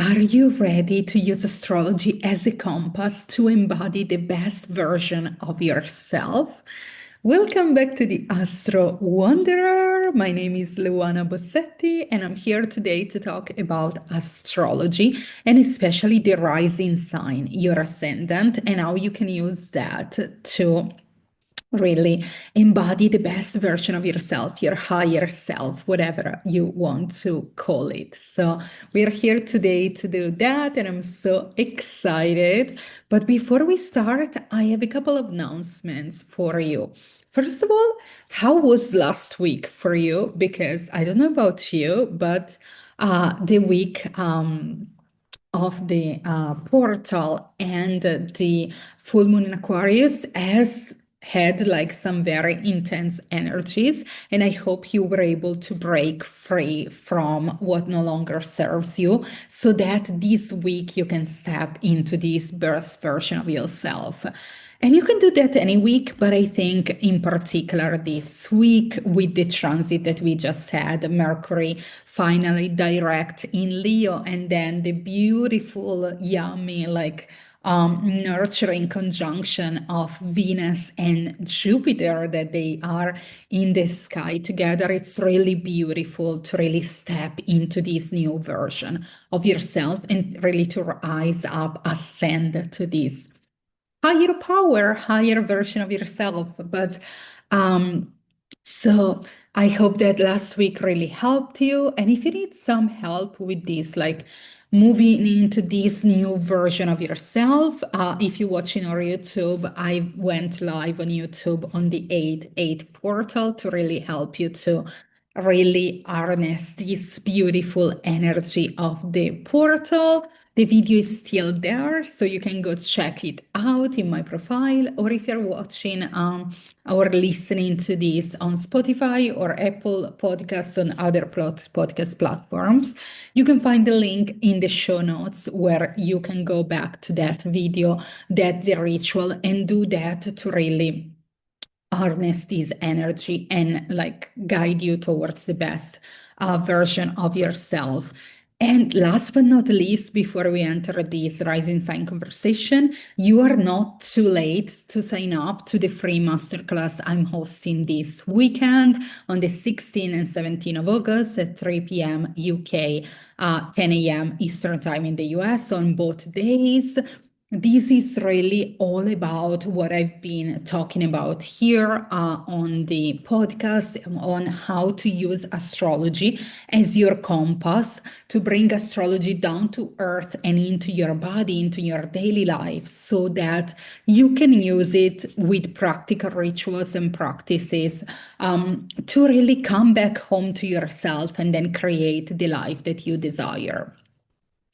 Are you ready to use astrology as a compass to embody the best version of yourself? Welcome back to the Astro Wanderer. My name is Luana Bossetti, and I'm here today to talk about astrology and especially the rising sign, your ascendant, and how you can use that to really embody the best version of yourself, your higher self, whatever you want to call it. So, we're here today to do that, and I'm so excited. But before we start, I have a couple of announcements for you. First of all, how was last week for you? Because I don't know about you, but the week of the portal and the full moon in Aquarius has had like some very intense energies, and I hope you were able to break free from what no longer serves you so that this week you can step into this best version of yourself. And you can do that any week, but I think in particular this week with the transit that we just had, Mercury finally direct in Leo, and then the beautiful, yummy, nurturing conjunction of Venus and Jupiter that they are in the sky together. It's really beautiful to really step into this new version of yourself and really to rise up, ascend to this higher power, higher version of yourself. But um, so I hope that last week really helped you. And if you need some help with this, like moving into this new version of yourself, if you're watching our YouTube, I went live on YouTube on the 8 portal to really help you to really harness this beautiful energy of the portal. The video is still there, so you can go check it out in my profile, or if you're watching or listening to this on Spotify or Apple Podcasts on other podcast platforms, you can find the link in the show notes where you can go back to that video, that the ritual, and do that to really harness this energy and like guide you towards the best version of yourself. And last but not least, before we enter this rising sign conversation, you are not too late to sign up to the free masterclass I'm hosting this weekend on the 16th and 17th of August at 3 p.m. UK, 10 a.m. Eastern Time in the US on both days. This is really all about what I've been talking about here on the podcast on how to use astrology as your compass to bring astrology down to earth and into your body, into your daily life, so that you can use it with practical rituals and practices to really come back home to yourself and then create the life that you desire.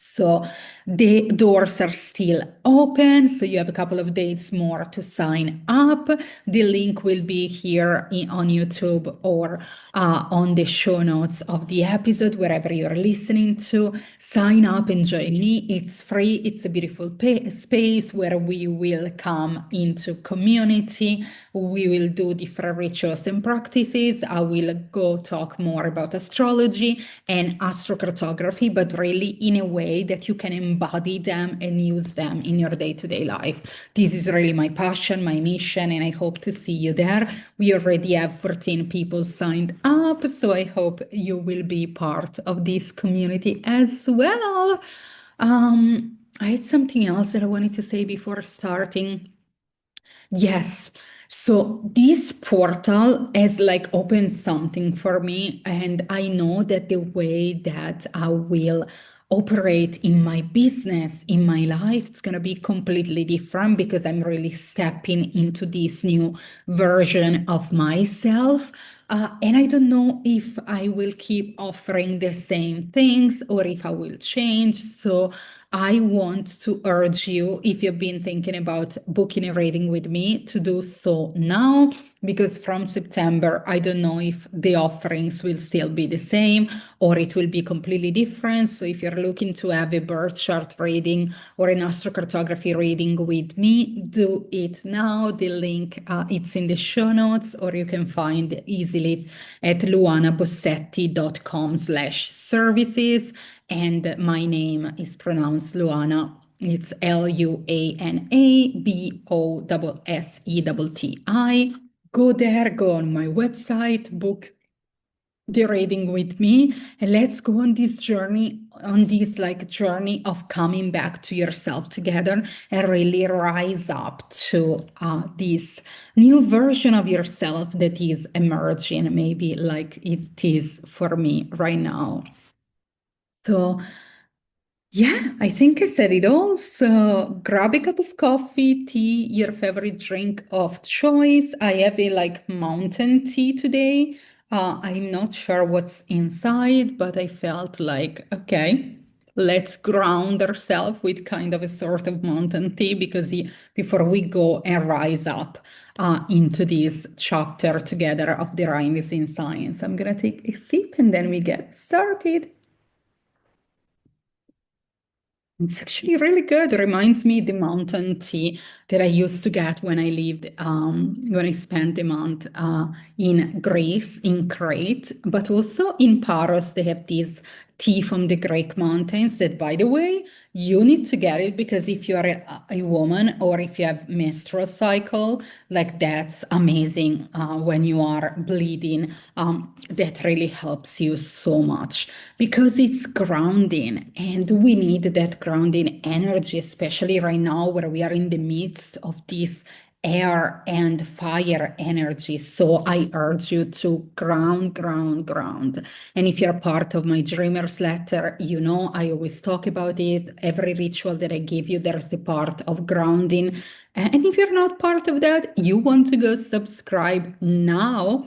So the doors are still open. So you have a couple of days more to sign up. The link will be here on YouTube or on the show notes of the episode, wherever you're listening to. Sign up and join me. It's free. It's a beautiful space where we will come into community. We will do different rituals and practices. I will go talk more about astrology and astrocartography, but really in a way that you can embody them and use them in your day-to-day life. This is really my passion, my mission, and I hope to see you there. We already have 14 people signed up, so I hope you will be part of this community as well. I had something else that I wanted to say before starting. Yes. So this portal has like opened something for me, and I know that the way that I will operate in my business, in my life, it's going to be completely different because I'm really stepping into this new version of myself. And I don't know if I will keep offering the same things or if I will change. So I want to urge you, if you've been thinking about booking a reading with me, to do so now, because from September, I don't know if the offerings will still be the same or it will be completely different. So if you're looking to have a birth chart reading or an astrocartography reading with me, do it now. The link, it's in the show notes, or you can find easily at luanabossetti.com/services. and my name is pronounced Luana. It's LuanaBoSSETTI. Go there, go on my website, book the reading with me, and let's go on this journey, on this like journey of coming back to yourself together and really rise up to this new version of yourself that is emerging, maybe like it is for me right now. So yeah, I think I said it all. So grab a cup of coffee, tea, your favorite drink of choice. I have a like mountain tea today. I'm not sure what's inside, but I felt like, okay, let's ground ourselves with kind of a sort of mountain tea because before we go and rise up into this chapter together of the rising science, I'm gonna take a sip and then we get started. It's actually really good. It reminds me the mountain tea that I used to get when I lived, when I spent a month in Greece, in Crete, but also in Paros. They have this tea from the Greek mountains that, by the way, you need to get it because if you are a woman or if you have menstrual cycle, like that's amazing when you are bleeding. That really helps you so much because it's grounding and we need that grounding energy, especially right now where we are in the midst of this air and fire energy. So I urge you to ground, ground, ground. And if you're part of my dreamers letter, you know I always talk about it. Every ritual that I give you, there's the part of grounding. And if you're not part of that, you want to go subscribe now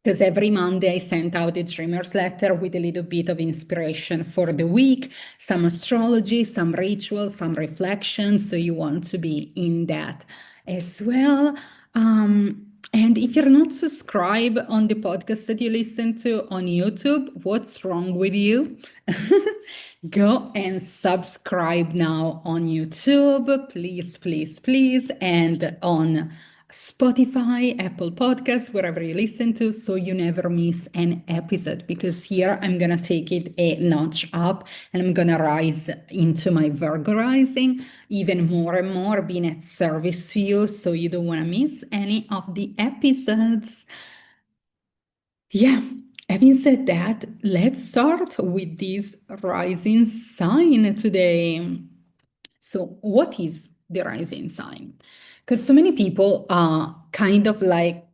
because every Monday I sent out a dreamer's letter with a little bit of inspiration for the week, some astrology, some rituals, some reflections. So you want to be in that as well. And if you're not subscribed on the podcast that you listen to on YouTube, what's wrong with you? Go and subscribe now on YouTube, please, please, please, and on Spotify, Apple Podcasts, wherever you listen to, so you never miss an episode. Because here I'm gonna take it a notch up and I'm gonna rise into my Virgo rising even more and more, being at service to you, so you don't wanna miss any of the episodes. Yeah, having said that, let's start with this rising sign today. So, what is the rising sign? Because so many people are kind of like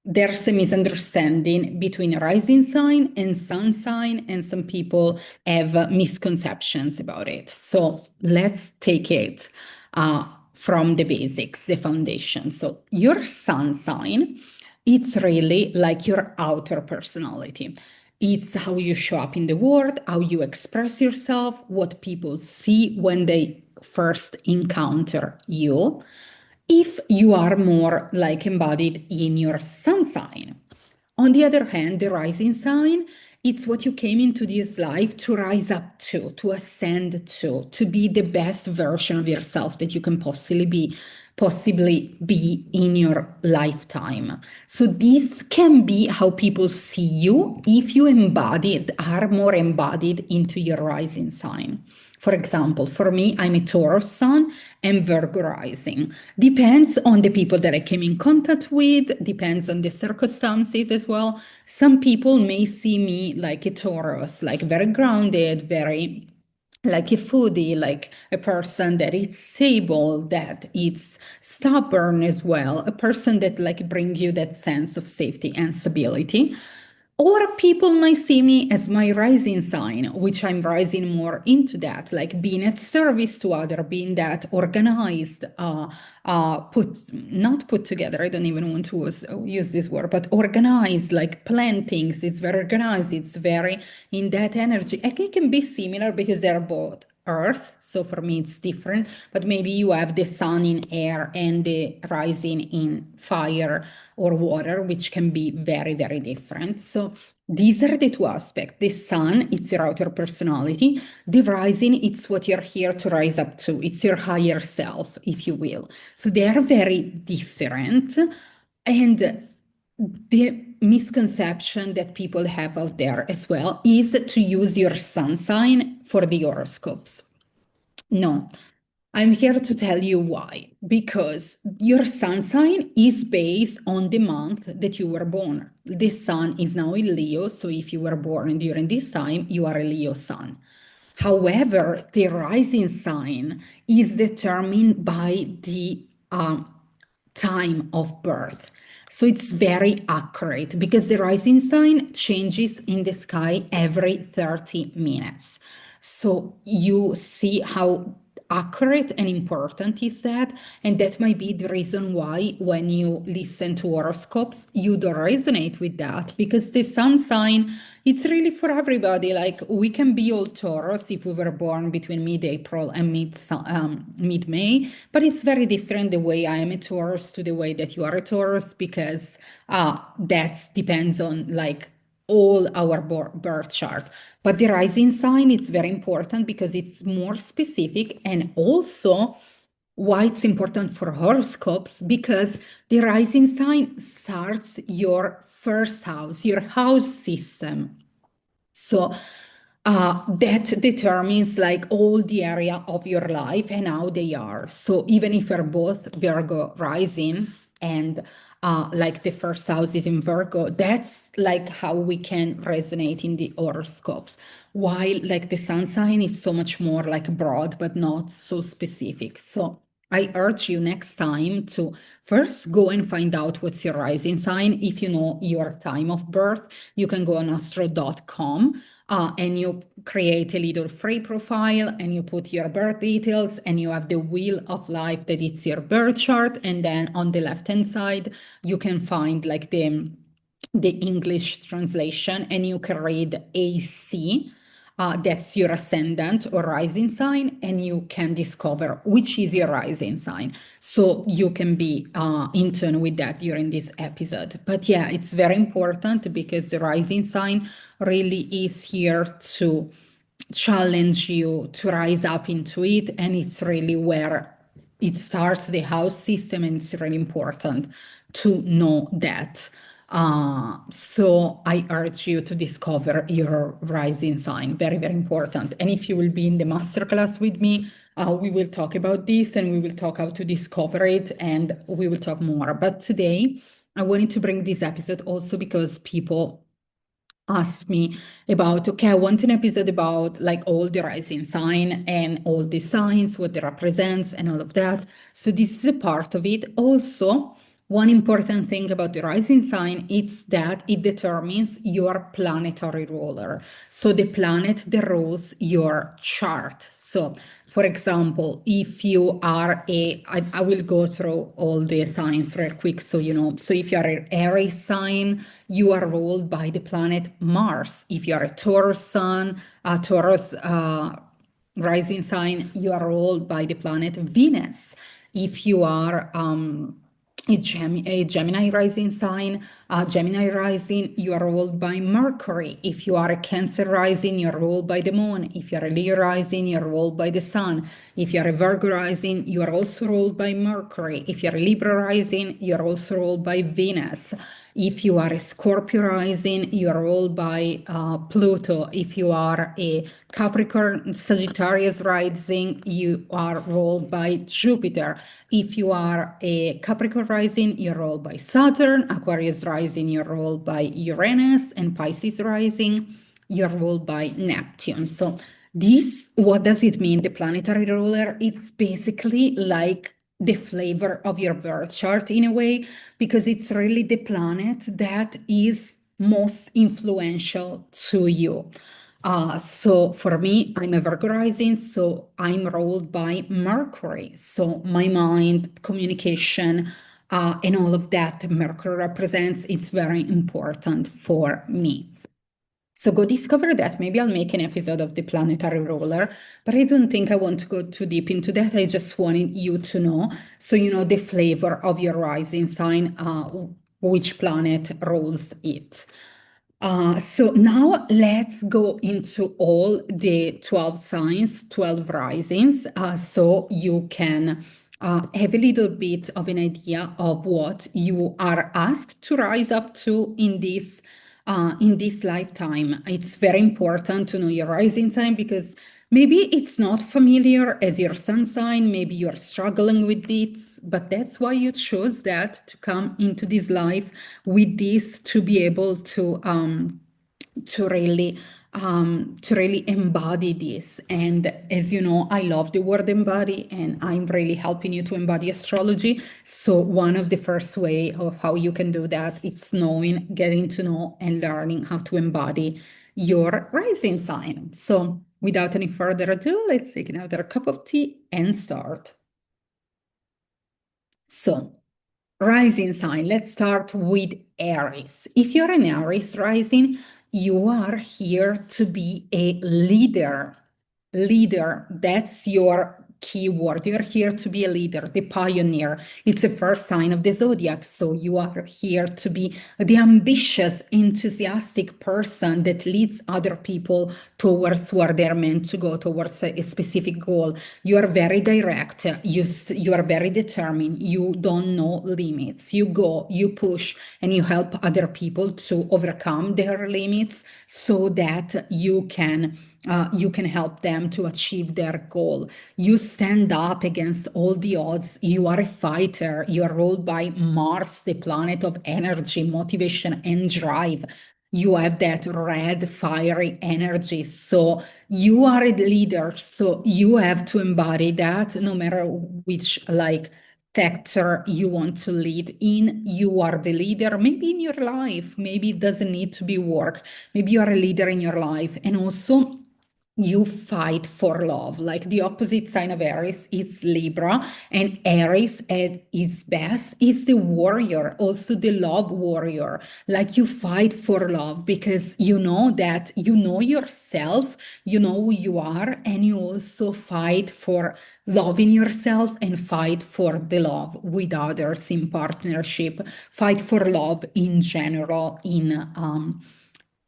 there's a misunderstanding between a rising sign and sun sign, and some people have misconceptions about it. So, let's take it from the basics, the foundation. So, your sun sign, it's really like your outer personality. It's how you show up in the world, how you express yourself, what people see when they first encounter you. If you are more like embodied in your sun sign. On the other hand, the rising sign, it's what you came into this life to rise up to ascend to be the best version of yourself that you can possibly be in your lifetime. So this can be how people see you if you are more embodied into your rising sign. For example, for me, I'm a Taurus sun and Virgo rising. Depends on the people that I came in contact with, depends on the circumstances as well. Some people may see me like a Taurus, like very grounded, very like a foodie, like a person that is stable, that it's stubborn as well, a person that like brings you that sense of safety and stability. Or people might see me as my rising sign, which I'm rising more into that, like being at service to other, being that organized, not put together. I don't even want to use this word, but organized, like plan things. It's very organized. It's very in that energy. And it can be similar because they're both earth. So for me, it's different, but maybe you have the sun in air and the rising in fire or water, which can be very, very different. So these are the two aspects. The sun, it's your outer personality. The rising, it's what you're here to rise up to. It's your higher self, if you will. So they are very different. And the misconception that people have out there as well is to use your sun sign for the horoscopes. No, I'm here to tell you why. Because your sun sign is based on the month that you were born. The sun is now in Leo, so if you were born during this time, you are a Leo sun. However, the rising sign is determined by the time of birth. So it's very accurate because the rising sign changes in the sky every 30 minutes. So you see how accurate and important is that, and that might be the reason why when you listen to horoscopes you don't resonate with that, because the sun sign, it's really for everybody. Like, we can be all Taurus if we were born between mid-April and mid-May, but it's very different the way I am a Taurus to the way that you are a Taurus, because that depends on like all our birth chart. But the rising sign, it's very important because it's more specific, and also why it's important for horoscopes, because the rising sign starts your first house, your house system. So that determines like all the area of your life and how they are. So even if you're both Virgo rising and like the first house is in Virgo, that's like how we can resonate in the horoscopes. While like the sun sign is so much more like broad, but not so specific. So I urge you next time to first go and find out what's your rising sign. If you know your time of birth, you can go on astro.com and you create a little free profile and you put your birth details and you have the wheel of life that it's your birth chart. And then on the left hand side, you can find like the English translation, and you can read AC. That's your ascendant or rising sign, and you can discover which is your rising sign. So you can be in tune with that during this episode. But yeah, it's very important because the rising sign really is here to challenge you to rise up into it. And it's really where it starts the house system, and it's really important to know that. So I urge you to discover your rising sign. Very, very important. And if you will be in the masterclass with me, we will talk about this and we will talk how to discover it, and we will talk more. But today, I wanted to bring this episode also because people asked me about, okay, I want an episode about like all the rising sign and all the signs, what they represents and all of that. So this is a part of it. Also, one important thing about the rising sign is that it determines your planetary ruler. So the planet that rules your chart. So, for example, if you are I will go through all the signs real quick so you know. So if you are an Aries sign, you are ruled by the planet Mars. If you are a Taurus sun, a Taurus rising sign, you are ruled by the planet Venus. If you are a Gemini rising sign, Gemini rising, you are ruled by Mercury. If you are a Cancer rising, you're ruled by the moon. If you're a Leo rising, you're ruled by the sun. If you're a Virgo rising, you are also ruled by Mercury. If you're a Libra rising, you're also ruled by Venus. If you are a Scorpio rising, you are ruled by Pluto. If you are a Capricorn Sagittarius rising, you are ruled by Jupiter. If you are a Capricorn rising, you're ruled by Saturn. Aquarius rising, you're ruled by Uranus. And Pisces rising, you're ruled by Neptune. So this, what does it mean, the planetary ruler? It's basically like the flavor of your birth chart in a way, because it's really the planet that is most influential to you. So for me, I'm a Virgo rising, so I'm ruled by Mercury. So my mind, communication, and all of that Mercury represents, it's very important for me. So go discover that. Maybe I'll make an episode of the planetary ruler, but I don't think I want to go too deep into that. I just wanted you to know, so you know the flavor of your rising sign, which planet rules it. So now let's go into all the 12 signs, 12 risings, so you can have a little bit of an idea of what you are asked to rise up to in this lifetime. It's very important to know your rising sign because maybe it's not familiar as your sun sign. Maybe you're struggling with this, but that's why you chose that to come into this life with this to be able to really to really embody this. And as you know, I love the word embody, and I'm really helping you to embody astrology. So one of the first way of how you can do that, it's knowing, getting to know and learning how to embody your rising sign. So without any further ado, let's take another cup of tea and start. So rising sign, let's start with Aries. If you're an Aries rising, you are here to be a leader. Leader, that's your key word. You're here to be a leader, the pioneer. It's the first sign of the zodiac. So you are here to be the ambitious, enthusiastic person that leads other people towards where they're meant to go, towards a specific goal. You are very direct. You are very determined. You don't know limits. You go, you push, and you help other people to overcome their limits so that you can help them to achieve their goal. You stand up against all the odds. You are a fighter. You are ruled by Mars, the planet of energy, motivation, and drive. You have that red, fiery energy. So you are a leader. So you have to embody that no matter which sector you want to lead in. You are the leader, maybe in your life. Maybe it doesn't need to be work. Maybe you are a leader in your life. And also, you fight for love. Like the opposite sign of Aries is Libra, and Aries at its best is the warrior, also the love warrior. Like you fight for love because you know that you know yourself, you know who you are, and you also fight for loving yourself and fight for the love with others in partnership, fight for love in general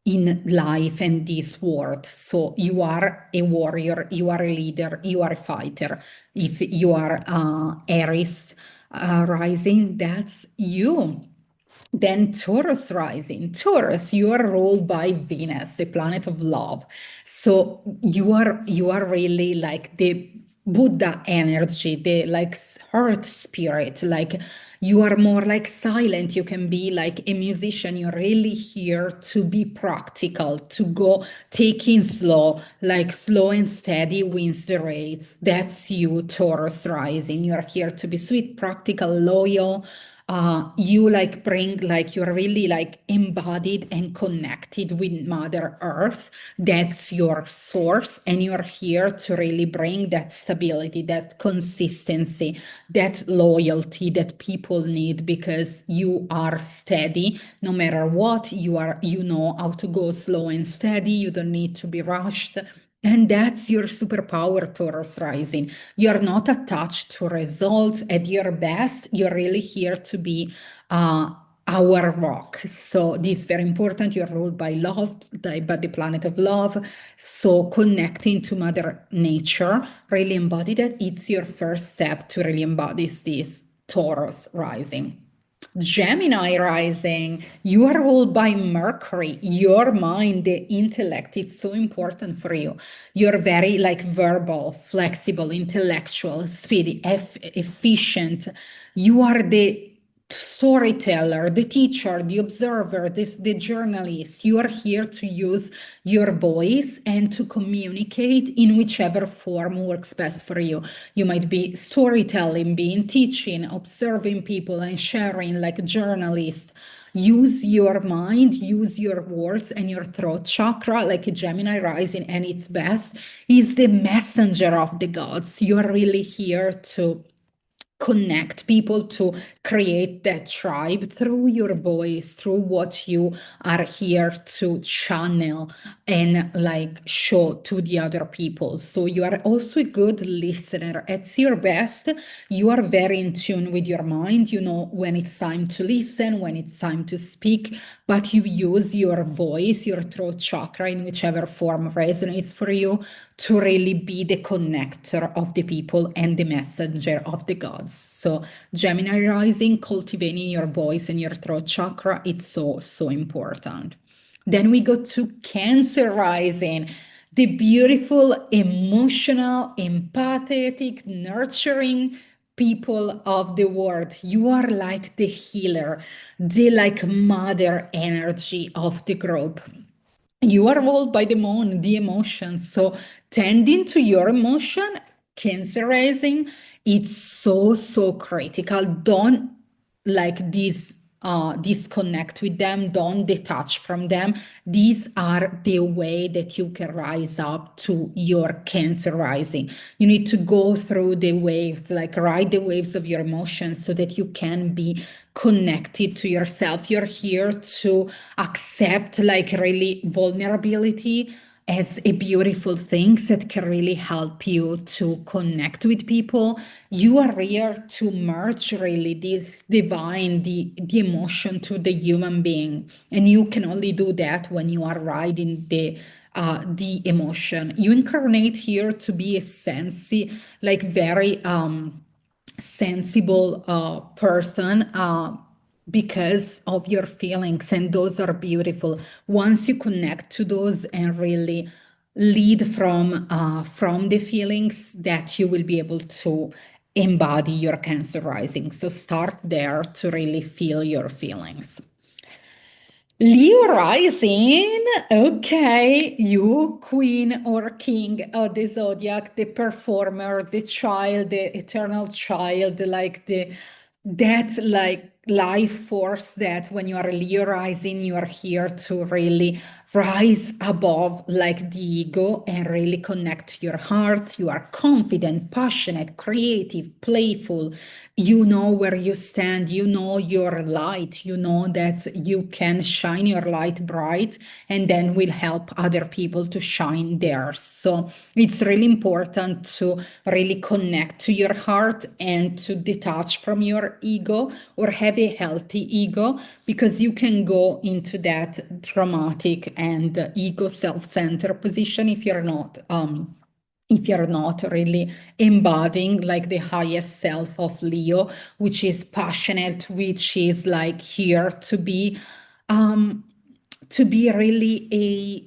in life and this world. So you are a warrior, you are a leader, you are a fighter. If you are Aries rising, that's you. Then Taurus rising. Taurus, you are ruled by Venus, the planet of love. So you are really like the Buddha energy, the like earth spirit. Like you are more like silent. You can be like a musician. You're really here to be practical, to go taking slow, like slow and steady wins the race. That's you, Taurus rising. You're here to be sweet, practical, loyal. You like bring like you're really like embodied and connected with Mother Earth. That's your source, and you're here to really bring that stability, that consistency, that loyalty that people need because you are steady no matter what. You know how to go slow and steady. You don't need to be rushed. And that's your superpower, Taurus rising. You're not attached to results. At your best, you're really here to be our rock. So this is very important. You're ruled by love, by the planet of love. So connecting to Mother Nature, really embody that. It's your first step to really embody this Taurus rising. Gemini rising, you are ruled by Mercury. Your mind, the intellect, it's so important for you. You're very like verbal, flexible, intellectual, speedy, efficient. You are the storyteller, the teacher, the observer, the journalist. You are here to use your voice and to communicate in whichever form works best for you. You might be storytelling, being teaching, observing people and sharing like a journalist. Use your mind, use your words, and your throat chakra, like a Gemini rising, and its best is the messenger of the gods. You are really here to connect people, to create that tribe through your voice, through what you are here to channel and like show to the other people. So you are also a good listener. At your best, you are very in tune with your mind. You know when it's time to listen, when it's time to speak, but you use your voice, your throat chakra, in whichever form resonates for you, to really be the connector of the people and the messenger of the gods. So Gemini rising, cultivating your voice and your throat chakra, it's so, so important. Then we go to Cancer rising, the beautiful, emotional, empathetic, nurturing people of the world. You are like the healer, the like mother energy of the group. You are ruled by the moon, the emotions. So tending to your emotion, Cancer rising, it's so, so critical. Don't like this disconnect with them, don't detach from them. These are the way that you can rise up to your Cancer rising. You need to go through the waves, like ride the waves of your emotions so that you can be connected to yourself. You're here to accept like really vulnerability as a beautiful thing that can really help you to connect with people. You are here to merge really this divine, the emotion to the human being. And you can only do that when you are riding the emotion. You incarnate here to be a like very sensible person because of your feelings, and those are beautiful. Once you connect to those and really lead from the feelings, that you will be able to embody your Cancer rising. So start there to really feel your feelings. Leo rising, okay, you queen or king of the zodiac, the performer, the child, the eternal child, like that like life force that when you are Leo rising, you are here to really rise above like the ego and really connect to your heart. You are confident, passionate, creative, playful. You know where you stand, you know your light, you know that you can shine your light bright and then will help other people to shine theirs. So it's really important to really connect to your heart and to detach from your ego or have a healthy ego, because you can go into that dramatic and ego self-centered position if you're not really embodying like the highest self of Leo, which is passionate, which is like here um, to be really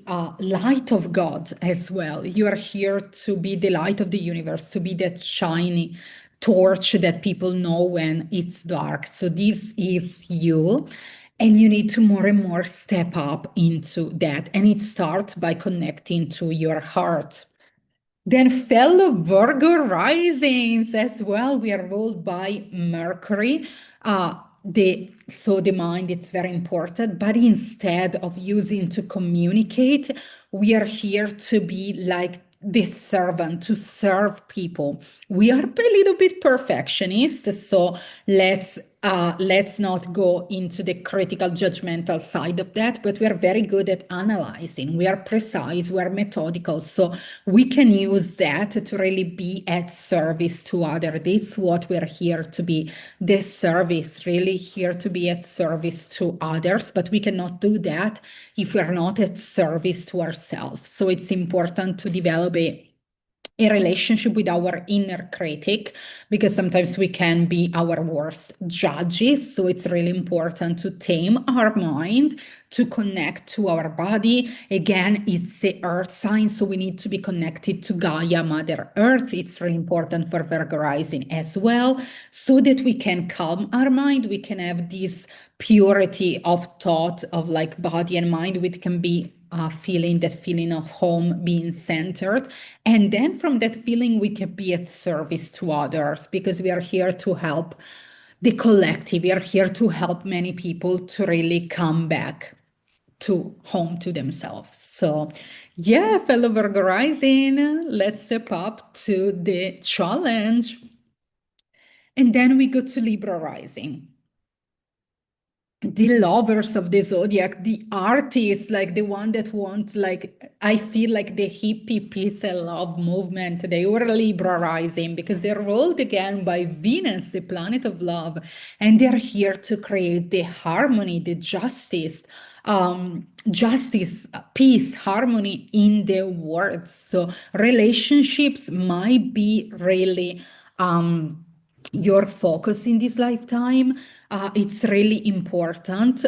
a light of God as well. You are here to be the light of the universe, to be that shiny torch that people know when it's dark. So this is you. And you need to more and more step up into that. And it starts by connecting to your heart. Then fellow Virgo risings as well. We are ruled by Mercury. The mind, it's very important, but instead of using to communicate, we are here to be like the servant, to serve people. We are a little bit perfectionist, so let's not go into the critical judgmental side of that, but we are very good at analyzing. We are precise, we are methodical, so we can use that to really be at service to others. That's what we're here to be, the service, really here to be at service to others, but we cannot do that if we're not at service to ourselves. So it's important to develop a relationship with our inner critic, because sometimes we can be our worst judges. So it's really important to tame our mind, to connect to our body. Again, it's the earth sign, so we need to be connected to Gaia, Mother Earth. It's really important for Virgo rising as well, so that we can calm our mind. We can have this purity of thought of like body and mind, which can be feeling, that feeling of home, being centered. And then from that feeling, we can be at service to others, because we are here to help the collective. We are here to help many people to really come back to home to themselves. So, yeah, fellow Virgo rising, let's step up to the challenge. And then we go to Libra rising. the lovers of the zodiac, the artists, like the one that want, like, I feel like the hippie peace and love movement, they were Libra rising because they're ruled again by Venus, the planet of love, and they're here to create the harmony, the justice, peace, harmony in the world. So relationships might be really your focus in this lifetime. It's really important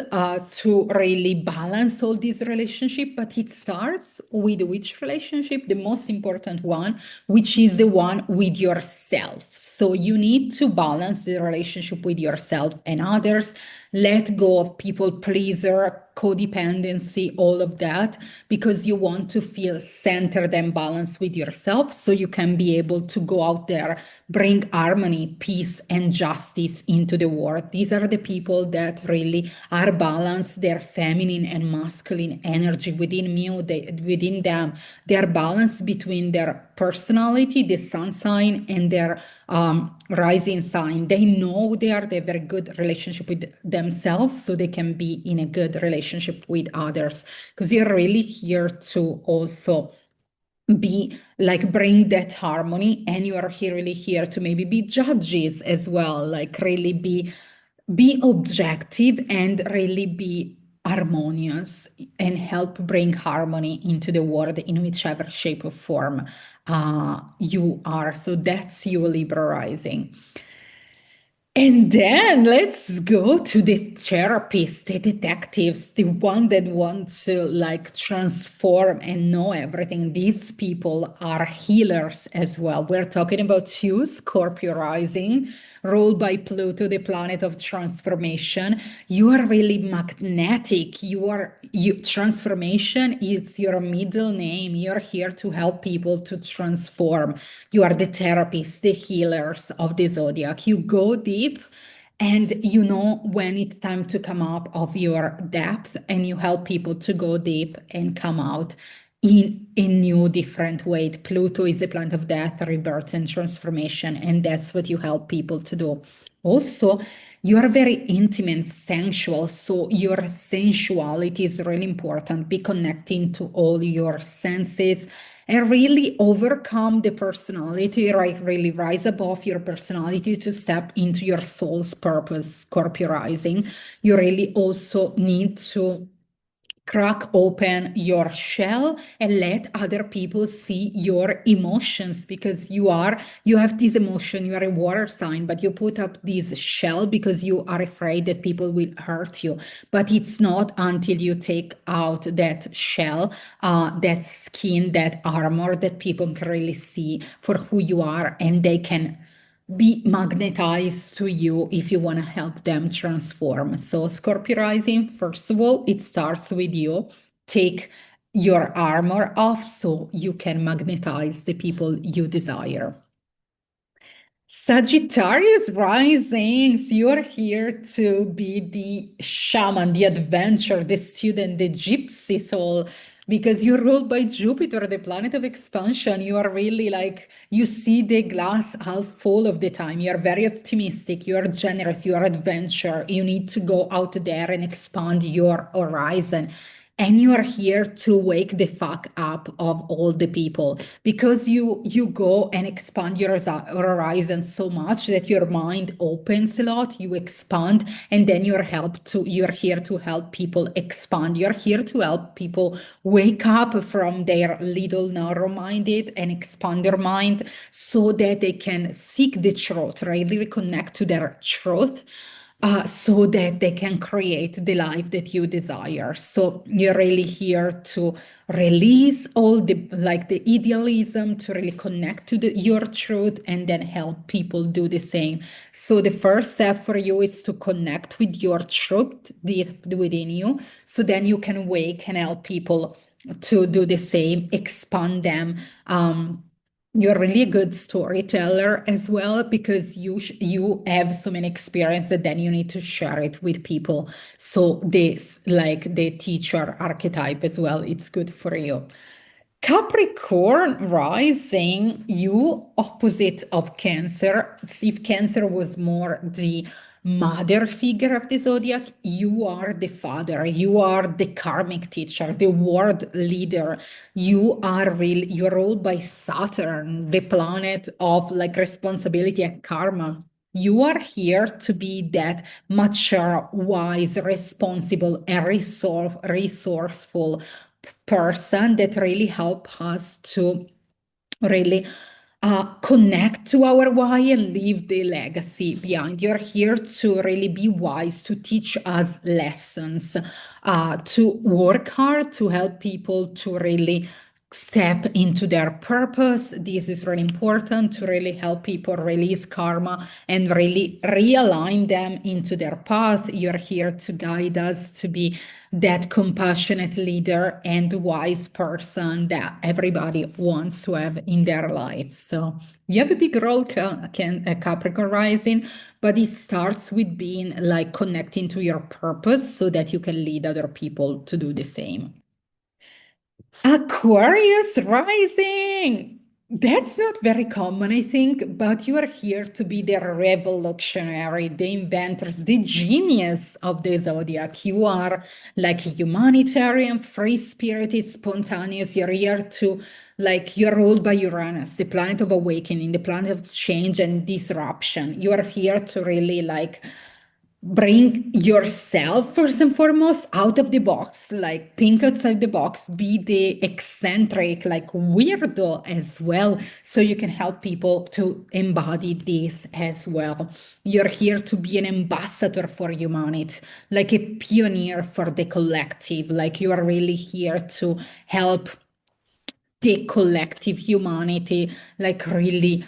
to really balance all these relationships, but it starts with which relationship? The most important one, which is the one with yourself. So you need to balance the relationship with yourself and others, let go of people pleaser, codependency, all of that, because you want to feel centered and balanced with yourself so you can be able to go out there, bring harmony, peace, and justice into the world. These are the people that really are balanced, their feminine and masculine energy within them. They are balanced between their personality, the sun sign, and their rising sign. They know they have a very good relationship with themselves, so they can be in a good relationship with others. Because you're really here to also be like bring that harmony, and you are here really here to maybe be judges as well, like really be objective and really be harmonious and help bring harmony into the world in whichever shape or form you are. So that's you, Libra rising. And then let's go to the therapists, the detectives, the one that wants to like transform and know everything. These people are healers as well. We're talking about you, Scorpio rising, ruled by Pluto, the planet of transformation. You are really magnetic. Transformation is your middle name. You're here to help people to transform. You are the therapists, the healers of the zodiac. You go deep and you know when it's time to come up of your depth, and you help people to go deep and come out in a new different way. Pluto is a planet of death, rebirth, and transformation, and that's what you help people to do. Also, you are very intimate, sensual, so your sensuality is really important. Be connecting to all your senses and really overcome the personality, right? Really rise above your personality to step into your soul's purpose, Scorpio rising. You really also need to crack open your shell and let other people see your emotions, because you have this emotion. You are a water sign, but you put up this shell because you are afraid that people will hurt you. But it's not until you take out that shell, that skin, that armor, that people can really see for who you are, and they can be magnetized to you if you want to help them transform. So, Scorpio rising, first of all, it starts with you. Take your armor off so you can magnetize the people you desire. Sagittarius rising, so you're here to be the shaman, the adventurer, the student, the gypsy soul, because you're ruled by Jupiter, the planet of expansion. You are really like, you see the glass half full of the time. You are very optimistic, you are generous, you are adventurer. You need to go out there and expand your horizon. And you are here to wake the fuck up of all the people, because you go and expand your horizon so much that your mind opens a lot. You expand, and then you're here to help people expand. You're here to help people wake up from their little narrow-minded and expand their mind so that they can seek the truth, really reconnect to their truth, so that they can create the life that you desire. So you're really here to release all the idealism, to really connect to your truth, and then help people do the same. So the first step for you is to connect with your truth deep within you, so then you can wake and help people to do the same, expand them. You're really a good storyteller as well, because you have so many experience that then you need to share it with people. So this, like the teacher archetype as well, it's good for you. Capricorn rising, you opposite of Cancer. If Cancer was more the mother figure of the zodiac, you are the father, you are the karmic teacher, the world leader. You're ruled by Saturn, the planet of like responsibility and karma. You are here to be that mature, wise, responsible, and resourceful person that really help us to really connect to our why and leave the legacy behind. You're here to really be wise, to teach us lessons, to work hard, to help people to really step into their purpose. This is really important to really help people release karma and really realign them into their path. You're here to guide us to be that compassionate leader and wise person that everybody wants to have in their life. So you have a big role, Capricorn rising, but it starts with being like connecting to your purpose so that you can lead other people to do the same. Aquarius rising. That's not very common, I think, but you are here to be the revolutionary, the inventors, the genius of the zodiac. You are like humanitarian, free-spirited, spontaneous. You're here to, like, you're ruled by Uranus, the planet of awakening, the planet of change and disruption. You are here to really, like, bring yourself first and foremost out of the box, like think outside the box, be the eccentric, like weirdo as well, so you can help people to embody this as well. You're here to be an ambassador for humanity, like a pioneer for the collective, like you are really here to help the collective humanity, like really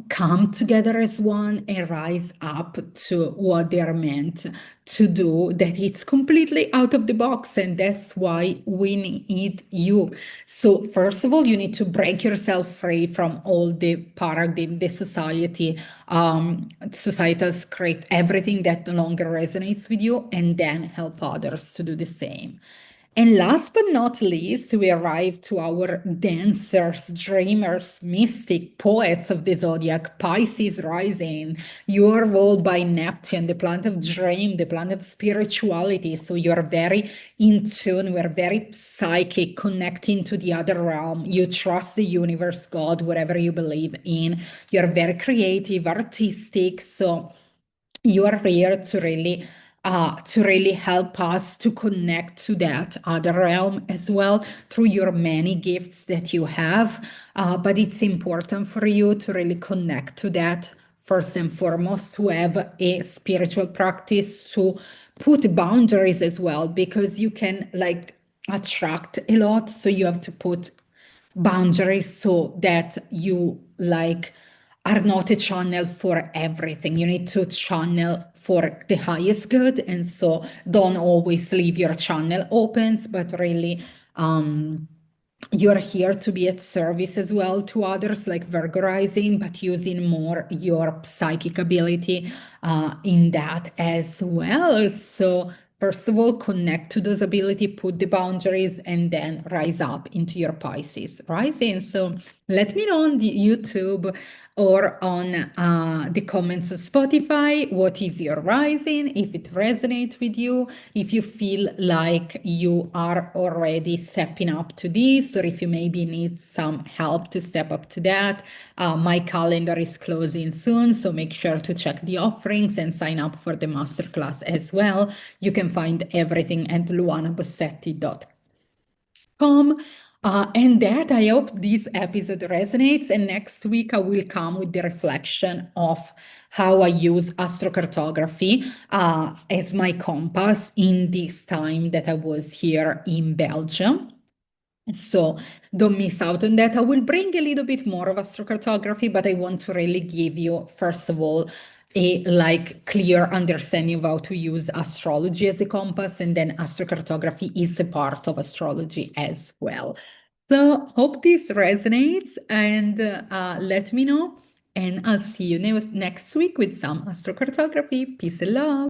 come together as one and rise up to what they are meant to do, that it's completely out of the box, and that's why we need you. So first of all, you need to break yourself free from all the paradigm, the society has created everything that no longer resonates with you, and then help others to do the same. And last but not least, we arrive to our dancers, dreamers, mystic, poets of the zodiac, Pisces rising. You are ruled by Neptune, the planet of dream, the planet of spirituality. So you are very in tune, we are very psychic, connecting to the other realm. You trust the universe, God, whatever you believe in. You're very creative, artistic. So you are here to really help us to connect to that other realm as well through your many gifts that you have. But it's important for you to really connect to that first and foremost, to have a spiritual practice, to put boundaries as well, because you can like attract a lot. So you have to put boundaries so that you like are not a channel for everything. You need to channel for the highest good. And so don't always leave your channel open, but really you're here to be at service as well to others, like Virgo rising, but using more your psychic ability in that as well. So first of all, connect to those ability, put the boundaries, and then rise up into your Pisces rising. So let me know on the YouTube or on the comments of Spotify, what is your rising, if it resonates with you, if you feel like you are already stepping up to this, or if you maybe need some help to step up to that. My calendar is closing soon, so make sure to check the offerings and sign up for the masterclass as well. You can find everything at luanabossetti.com. And that I hope this episode resonates. And next week I will come with the reflection of how I use astrocartography as my compass in this time that I was here in Belgium. So don't miss out on that. I will bring a little bit more of astrocartography, but I want to really give you, first of all, a like clear understanding of how to use astrology as a compass, and then astrocartography is a part of astrology as well. So hope this resonates, and let me know, and I'll see you next week with some astrocartography. Peace and love.